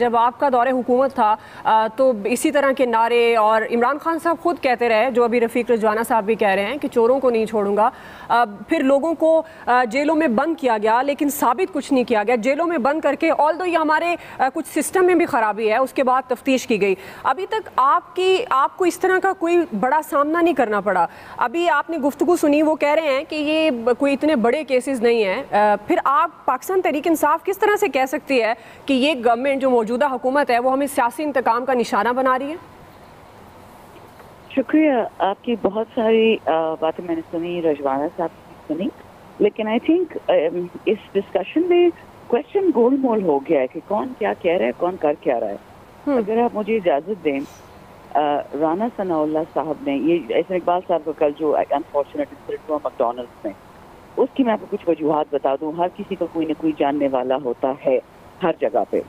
जब आपका दौरे हुकूमत था तो इसी तरह के नारे और इमरान खान साहब खुद कहते रहे, जो अभी रफ़ीक रिजवाना साहब भी कह रहे हैं कि चोरों को नहीं छोड़ूंगा। फिर लोगों को जेलों में बंद किया गया, लेकिन साबित कुछ नहीं किया गया। जेलों में बंद करके ऑल्दो ये हमारे कुछ सिस्टम में भी ख़राबी है, उसके बाद तफ्तीश की गई। अभी तक आपको इस तरह का कोई बड़ा सामना नहीं करना पड़ा। अभी आपने गुफ्तगू सुनी, वो कह रहे हैं कि ये कोई इतने बड़े केसेस नहीं हैं। फिर आप पाकिस्तान तहरीक इंसाफ किस तरह से कह सकती है कि ये गवर्नमेंट जो मौजूदा हुकूमत है वो हमें सियासी इंतकाम का निशाना बना रही है? शुक्रिया, आपकी बहुत सारी बातें मैंने सुनी, रजवाना साहब की सुनी, लेकिन आई थिंक इस डिस्कशन में क्वेश्चन गोलमोल हो गया है कि कौन क्या कह रहा है, कौन कर क्या रहा है। अगर आप मुझे इजाज़त दें, राना सनाउल्लाह साहब ने ये एहसन इकबाल साहब का कल जो अनफॉर्चुनेट इंसिडेंट हुआ मैकडॉनल्ड्स में, उसकी मैं आपको कुछ वजूहात बता दूं। हर किसी को कोई ना कोई जानने वाला होता है हर जगह पे।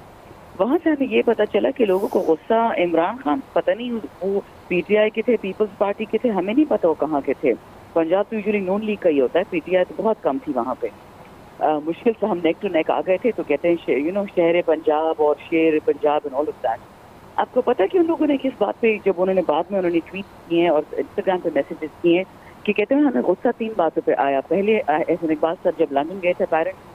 वहाँ से हमें ये पता चला कि लोगों को गुस्सा इमरान खान, पता नहीं वो पीटीआई के थे, पीपल्स पार्टी के थे, हमें नहीं पता वो कहाँ के थे। पंजाब तो यूजुअली नून लीग का ही होता है, पीटीआई तो बहुत कम थी वहाँ पे। मुश्किल से हम नेक टू नेक आ गए थे। तो कहते हैं शहर पंजाब और शेर Punjab and all of that. आपको पता है कि उन लोगों ने किस बात पे, जब उन्होंने बाद में उन्होंने ट्वीट किए हैं और इंस्टाग्राम पे मैसेजेस किए हैं कि कहते हैं हमें गुस्सा 3 बातों पे आया। पहले एहसन इकबाल साहब जब लंदन गए थे पेरेंट्स,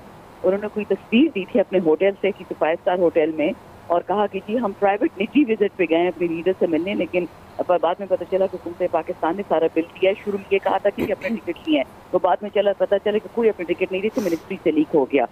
उन्होंने कोई तस्वीर दी थी अपने होटल से, किसी 5 स्टार होटल में, और कहा कि जी हम प्राइवेट निजी विजिट पे गए हैं अपने लीडर से मिलने, लेकिन बाद में पता चला कि हुकूमत पाकिस्तान ने सारा बिल दिया है। शुरू में ये कहा था कि अपने टिकट लिए हैं, तो बाद में पता चला कि कोई अपने टिकट नहीं दी थी, मिनिस्ट्री से लीक हो गया।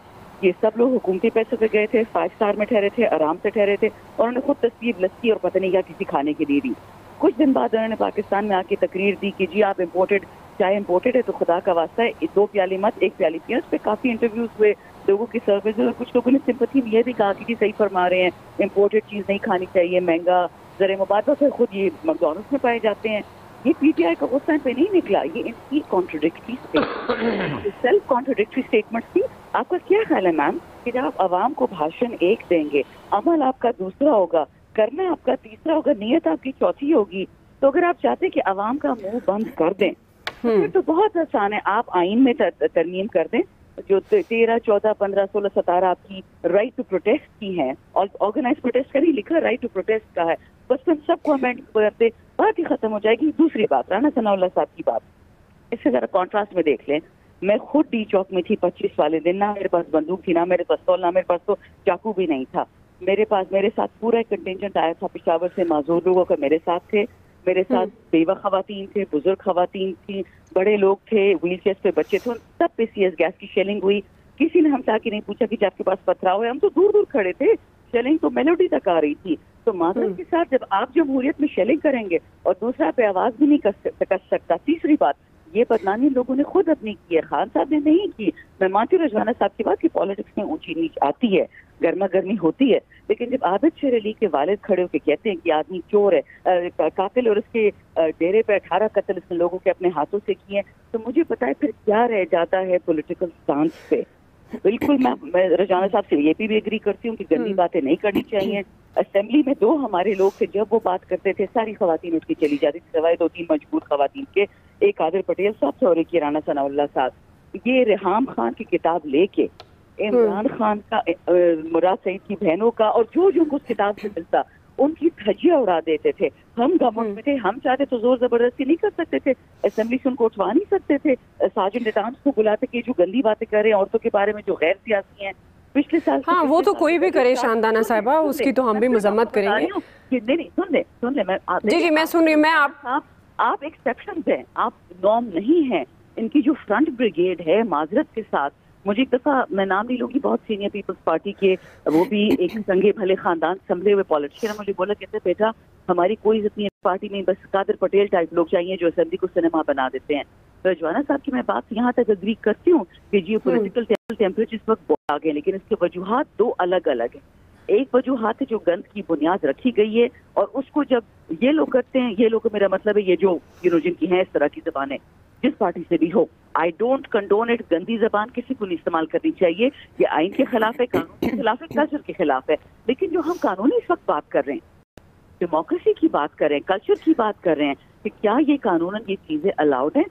ये सब लोग हुकूमती पैसों पे गए थे, 5 स्टार में ठहरे थे, आराम से ठहरे थे, और उन्होंने खुद तस्वीर लस्सी और पता नहीं क्या किसी खाने के लिए दी। कुछ दिन बाद उन्होंने पाकिस्तान में आके तकरीर दी कि जी आप इम्पोर्टेड, चाहे इम्पोर्टेड है तो खुदा का वास्ता है 2 प्याली मत 1 प्याली पिए। उस पर काफ़ी इंटरव्यूज हुए लोगों की सर्विस, और कुछ लोगों ने सिंपथी में यह भी कहा कि जी सही फरमा रहे हैं, इम्पोर्टेड चीज़ नहीं खानी चाहिए, महंगा ज़र मुबादला से खुद ये मैकडॉनल्ड्स में पाए जाते हैं। ये पीटीआई का उस टाइम पे नहीं निकला, ये इनकी contradictory statement, self contradictory statement थी। आपका क्या ख्याल है मैम कि जब आप आवाम को भाषण एक देंगे, अमल आपका दूसरा होगा, करना आपका तीसरा होगा, नीयत आपकी चौथी होगी, तो अगर आप चाहते हैं कि आवाम का मुंह बंद कर दें तो बहुत आसान है, आप आइन में तरमीम कर दें जो 13, 14, 15, 16, 17 आपकी राइट टू प्रोटेस्ट की है, और ऑर्गेनाइज प्रोटेस्ट का नहीं लिखा, राइट टू प्रोटेस्ट का है, बस हम सबको अमेंड करते, बात ही खत्म हो जाएगी। दूसरी बात, राना सनाउल्लाह साहब की बात, इससे जरा कॉन्ट्रास्ट में देख लें। मैं खुद डी चौक में थी 25 वाले दिन, ना मेरे पास बंदूक थी, ना मेरे पास पिस्तौल, ना मेरे पास तो चाकू भी नहीं था। मेरे साथ पूरा एक कंटिंजेंट आया था पेशावर से, माजूर लोगों का मेरे साथ थे, मेरे साथ बेवा खवातीन थे, बुजुर्ग खवातीन थी, बड़े लोग थे, व्हील चेयर पे बच्चे थे, सब पे CS गैस की शेलिंग हुई। किसी ने हमसे आके नहीं पूछा कि आपके पास पथराव है, हम तो दूर दूर खड़े थे, शेलिंग तो मेलोडी तक आ रही थी। तो माजरत के साथ जब आप जमहूरियत में शेलिंग करेंगे और दूसरा पे आवाज भी नहीं कर सकता। तीसरी बात, ये बदनामी लोगों ने खुद अपनी की है, खान साहब ने नहीं की। मैं मानती हूँ रजवाना साहब की बात कि पॉलिटिक्स में ऊंची नीच आती है, गर्मा गर्मी होती है, लेकिन जब आबिद शेर अली के वालिद खड़े होकर कहते हैं कि आदमी चोर है, कातिल, और उसके डेरे पे 18 कत्ल इसने लोगों के अपने हाथों से किए, तो मुझे पता है फिर क्या रह जाता है पॉलिटिकल स्टांस पे। बिल्कुल मैं रजाना साहब से ये भी एग्री करती हूँ कि गंदी बातें नहीं करनी चाहिए। असेंबली में 2 हमारे लोग थे, जब वो बात करते थे सारी खवातीन उठ के चली जाती थी, सिवाय 2-3 मजबूत खवातीन के, एक आदिल पटेल साहब थे और एक राना सनाउल्लाह साहब। ये रेहाम खान की किताब लेके इमरान खान का, मुराद सईद की बहनों का, और जो उनको उस किताब से मिलता उनकी धज्जियां उड़ा देते थे। हम गवर्नमेंट में थे, हम चाहते तो जोर जबरदस्ती नहीं कर सकते थे, असेंबली से उनको उठवा नहीं सकते थे, सार्जेंट एट-आर्म्स को बुलाते कि जो गंदी बातें कर रहे हैं औरतों के बारे में, जो गैर सियासी हैं पिछले साल। हाँ, वो तो कोई भी करे शानदाना साहिबा, उसकी तो हम भी मजम्मत करेंगे। नहीं, सुन ले मैं जी मैं सुन रही हूँ। मैं आप एक्सेप्शन हैं, आप नॉर्म नहीं है। इनकी जो फ्रंट ब्रिगेड है, माजरत के साथ, मुझे एक दफा, मैं नाम नहीं लूंगी, बहुत सीनियर पीपल्स पार्टी के, वो भी एक संगे भले खानदान संभले हुए पॉलिटिशियन ने मुझे बोला, कहते बेटा हमारी कोई इज्जत नहीं है पार्टी में, बस कादिर पटेल टाइप लोग चाहिए जो असेंबली को सिनेमा बना देते हैं। रजवाना साहब की मैं बात यहाँ तक अग्री करती हूँ कि जियो पॉलिटिकल टेम्परेचर इस वक्त बहुत आगे हैं, लेकिन इसके वजूहात 2 अलग अलग हैं। एक वजूहात है जो गंद की बुनियाद रखी गई है, और उसको जब ये लोग करते हैं, ये लोग का मेरा मतलब है ये जो जिनकी हैं इस तरह की जबानें, जिस पार्टी से भी हो, आई डोंट कंडोन इट। गंदी जबान किसी को नहीं इस्तेमाल करनी चाहिए, ये आइन के खिलाफ है, कानून के खिलाफ है, कल्चर के खिलाफ है। लेकिन जो हम कानूनी इस वक्त बात कर रहे हैं, डेमोक्रेसी की बात कर रहे हैं, कल्चर की बात कर रहे हैं, कि क्या ये कानूनन ये चीजें अलाउड हैं?